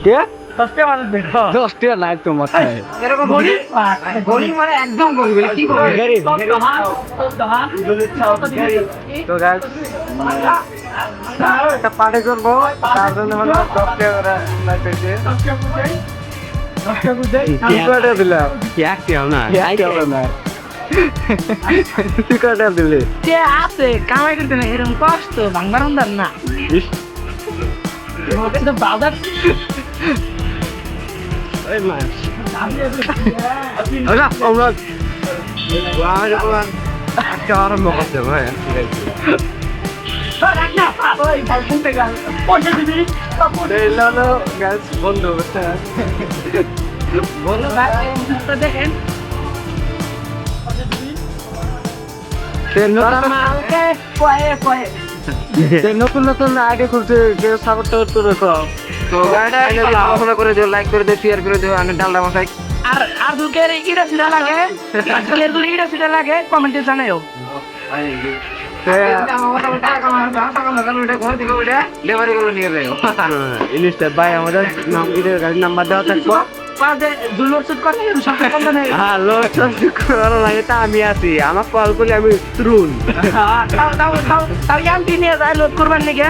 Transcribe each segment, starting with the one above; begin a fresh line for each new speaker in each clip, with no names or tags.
কে
10 টাকা মানুষ দেখো
10 টাকা নাই তো মাথায়
এরকম গরিব গরিব মানে একদম গরিব কি করবে
গরিব তো গাইস একটা পার্টি করবো তার জন্য মানে 10 টাকা করে লাগতেছে 10 টাকা দিলাম
এক টাকা না
তুই কটা দিলি
কে আছে কামাই করতে না এরকম কষ্ট ভাঙবার হন্দার না তো বাজার
এই মা ওরা আমরা আজকে আরম্ভ করতে ভাই
রাখ না ওই ভাষণ থেকে পয়সা দিবি
গাছ বন্ধ
বলো ভাই তো দেখেন আমাকে কয়ে কয়ে
নতুন নতুন আগে খুলছে যে সাপোর্ট তো রেখো
তো গাড়িটা পড়াশোনা করে দিও, লাইক করে দিও, শেয়ার করে দিও, আমি ডালডা মশাই।
আর দুকের ইটা সিটা লাগে দুকের দুই ইটা সিটা লাগে কমেন্টে জানাও
লেবারি গুলো নিয়ে যাও।
ইলিশটা ভাই আমাদের নাম গাড়ির নাম্বার দেওয়া থাকবো
পাদে দুলোর সুট করে সব কম না
হ্যাঁ লোক করার লাগে তা আমি আছি আমার কল করলে আমি তরুণ
তাও এমপি নিয়ে যায় লোড করবার নাকি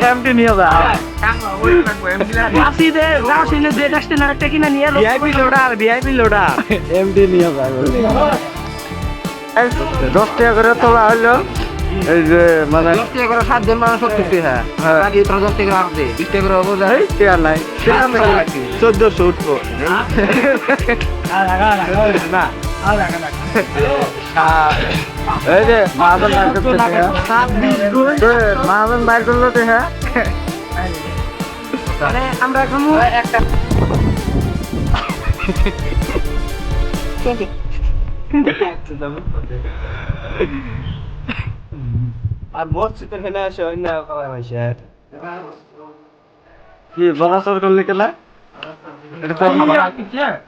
এমটি নিয়ে যা
আসি দে রাসি নে দে ডাস্টে না একটা কিনা নিয়ে
ভিআইপি লোডার এমটি নিয়ে যা 10 টাকা করে তোলা হলো এই যে মানে
10 টাকা করে 7 জন মানুষ 70 টাকা। বাকি 10 টাকা রাখতে 20 টাকা করে হবো যা।
এই টাকা নাই টাকা আমি 1400 উঠবো না এই যে মাজন বাইর করতে মাজন বাইর করলো তো হ্যাঁ
মানে আমরা এখন একটা
আর মসজিদ এখানে আসে অন্য কি বলা সর করলে কেলা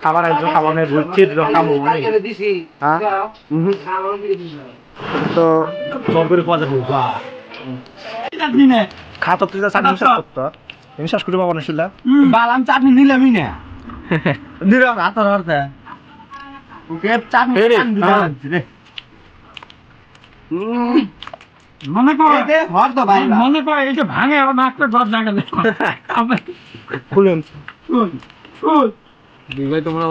খাবার আইছো খাবারের রুচির রকম
দিছি।
হ্যাঁ তো সব করে পাওয়া যাবে খাতা তুই যা চাটনি শেষ করতো আমি শেষ করে পাবো না শুনলা
বালাম চাটনি নিলামই না
দিলাম হাতার হাতে
ওকে চাটনি মনে কর এই যে ভাঙে আমার মাত্র 10 টাকা
খুলেন
দুই ভাই তোমরা